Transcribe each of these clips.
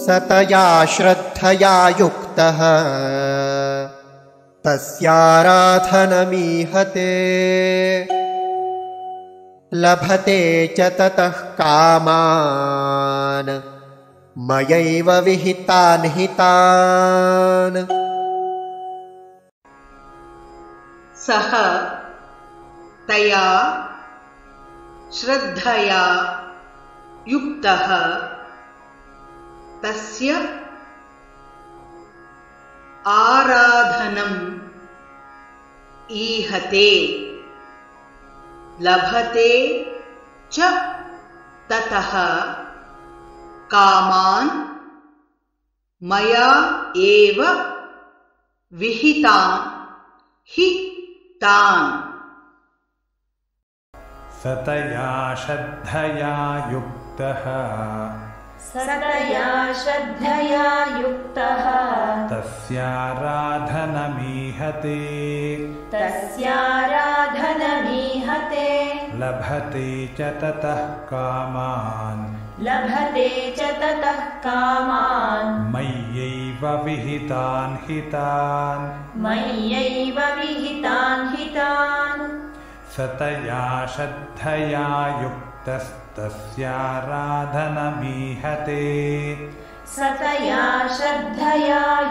सतया श्रद्धया युक्तः तस्याराधनमीहते लभते च ततः कामान् मयैव विहितान् हितान्। सः तया श्रद्धया युक्तः तस्य आराधनम् ईहते लभते च ततः कामान् मया एव विहितान् हि तान्। सतया श्रद्धया युक्तः तस्याराधनमीहते लभते च ततः कामान् मय्यैव विहितान् हितान्। सतया श्रद्धया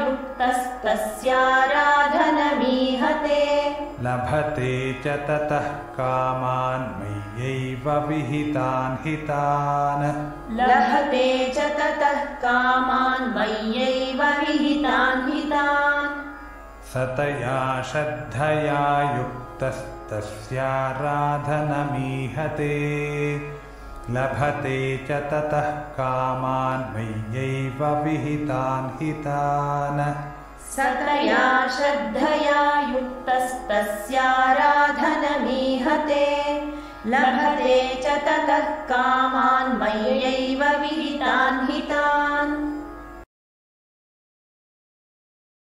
युक्तस्तस्याराधनमीहते लभते च ततः कामान् मय्यैव विहितान् हितान्। सतया श्रद्धया युक्तस्तस्याराधनमीहते लभते च ततः कामान् मय्यैव विहितान् हितान्। सतया श्रद्धया युक्तस्तस्याराधनमीहते लभते च ततः कामान् मय्यैव